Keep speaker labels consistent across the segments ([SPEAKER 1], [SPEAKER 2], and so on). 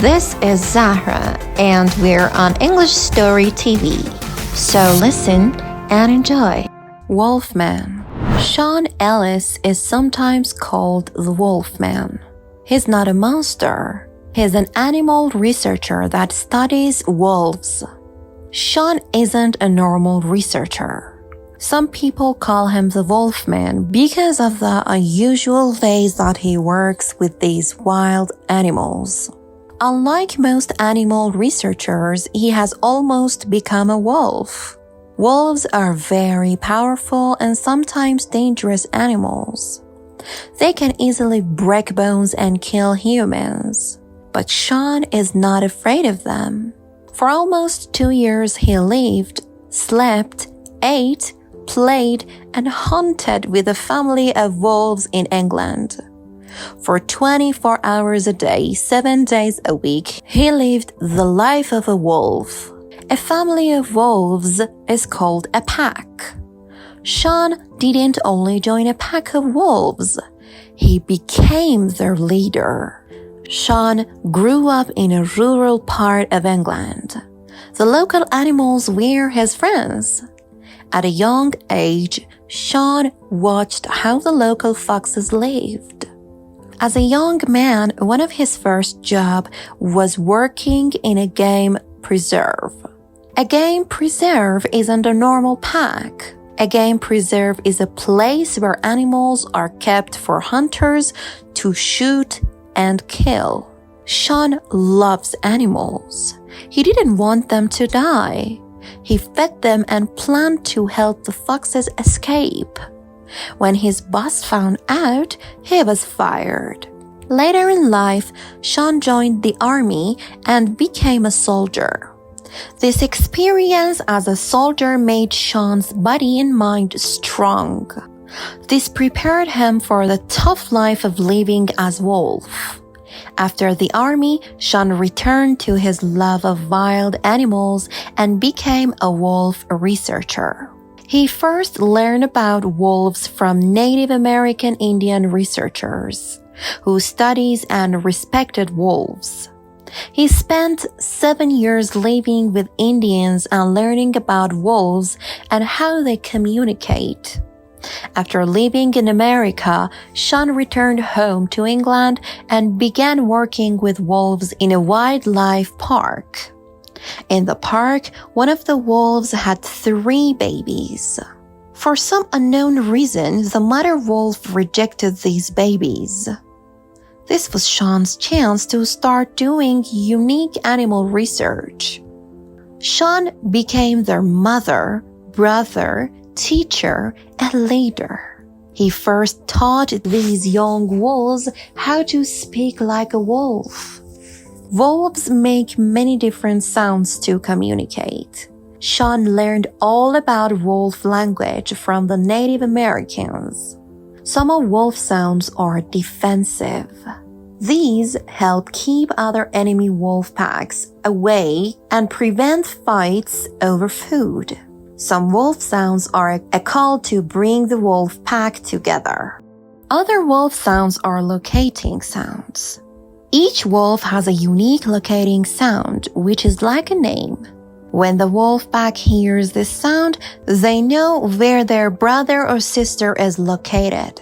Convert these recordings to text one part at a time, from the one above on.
[SPEAKER 1] This is Zahra, and we're on English Story TV. So listen and enjoy. Wolfman. Sean Ellis is sometimes called the Wolfman. He's not a monster. He's an animal researcher that studies wolves. Sean isn't a normal researcher. Some people call him the Wolfman because of the unusual ways that he works with these wild animals. Unlike most animal researchers, he has almost become a wolf. Wolves are very powerful and sometimes dangerous animals. They can easily break bones and kill humans. But Sean is not afraid of them. For almost 2 years he lived, slept, ate, played, and hunted with a family of wolves in England. For 24 hours a day, 7 days a week, he lived the life of a wolf. A family of wolves is called a pack. Sean didn't only join a pack of wolves, he became their leader. Sean grew up in a rural part of England. The local animals were his friends. At a young age, Sean watched how the local foxes lived. As a young man, one of his first jobs was working in a game preserve. A game preserve isn't a normal pack. A game preserve is a place where animals are kept for hunters to shoot and kill. Sean loves animals. He didn't want them to die. He fed them and planned to help the foxes escape. When his boss found out, he was fired. Later in life, Sean joined the army and became a soldier. This experience as a soldier made Sean's body and mind strong. This prepared him for the tough life of living as wolf. After the army, Sean returned to his love of wild animals and became a wolf researcher. He first learned about wolves from Native American Indian researchers who studied and respected wolves. He spent 7 years living with Indians and learning about wolves and how they communicate. After living in America, Sean returned home to England and began working with wolves in a wildlife park. In the park, one of the wolves had 3 babies. For some unknown reason, the mother wolf rejected these babies. This was Sean's chance to start doing unique animal research. Sean became their mother, brother, teacher, and leader. He first taught these young wolves how to speak like a wolf. Wolves make many different sounds to communicate. Sean learned all about wolf language from the Native Americans. Some of wolf sounds are defensive. These help keep other enemy wolf packs away and prevent fights over food. Some wolf sounds are a call to bring the wolf pack together. Other wolf sounds are locating sounds. Each wolf has a unique locating sound, which is like a name. When the wolf pack hears this sound, they know where their brother or sister is located.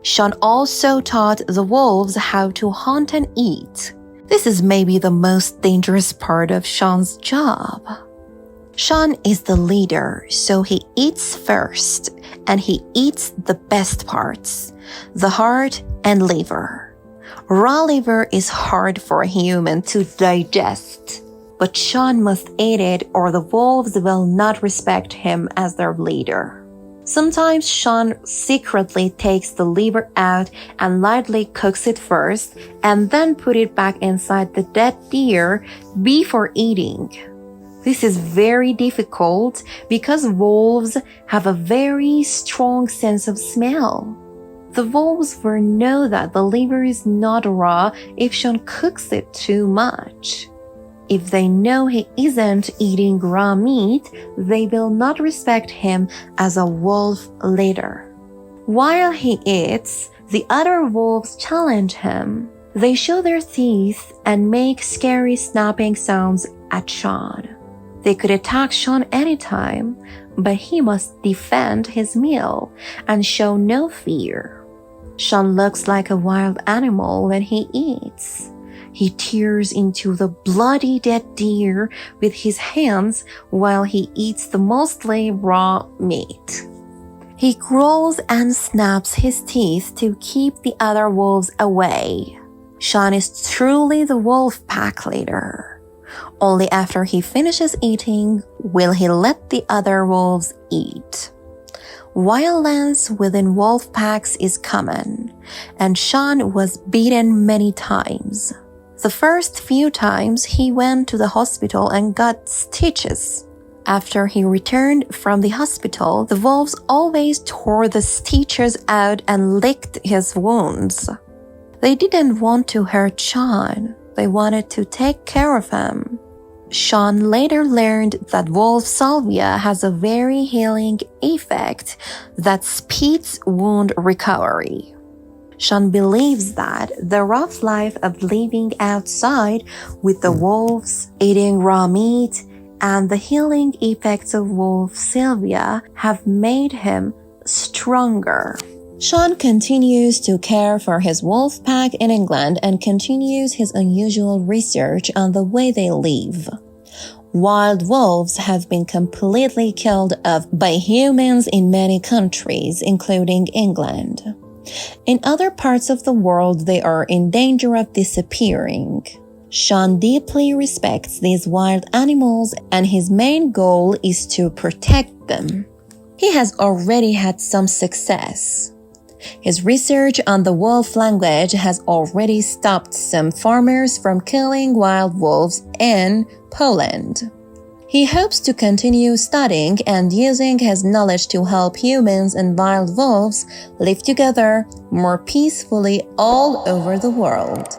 [SPEAKER 1] Sean also taught the wolves how to hunt and eat. This is maybe the most dangerous part of Sean's job. Sean is the leader, so he eats first, and he eats the best parts, the heart and liver. Raw liver is hard for a human to digest, but Sean must eat it or the wolves will not respect him as their leader. Sometimes Sean secretly takes the liver out and lightly cooks it first and then put it back inside the dead deer before eating. This is very difficult because wolves have a very strong sense of smell. The wolves will know that the liver is not raw if Sean cooks it too much. If they know he isn't eating raw meat, they will not respect him as a wolf leader. While he eats, the other wolves challenge him. They show their teeth and make scary snapping sounds at Sean. They could attack Sean anytime, but he must defend his meal and show no fear. Sean looks like a wild animal when he eats. He tears into the bloody dead deer with his hands while he eats the mostly raw meat. He growls and snaps his teeth to keep the other wolves away. Sean is truly the wolf pack leader. Only after he finishes eating will he let the other wolves eat. Violence within wolf packs is common, and Sean was beaten many times. The first few times he went to the hospital and got stitches. After he returned from the hospital, the wolves always tore the stitches out and licked his wounds. They didn't want to hurt Sean. They wanted to take care of him. Sean later learned that wolf salvia has a very healing effect that speeds wound recovery. Sean believes that the rough life of living outside with the wolves, eating raw meat, and the healing effects of wolf salvia have made him stronger. Sean continues to care for his wolf pack in England and continues his unusual research on the way they live. Wild wolves have been completely killed off by humans in many countries, including England. In other parts of the world, they are in danger of disappearing. Sean deeply respects these wild animals, and his main goal is to protect them. He has already had some success. His research on the wolf language has already stopped some farmers from killing wild wolves in Poland. He hopes to continue studying and using his knowledge to help humans and wild wolves live together more peacefully all over the world.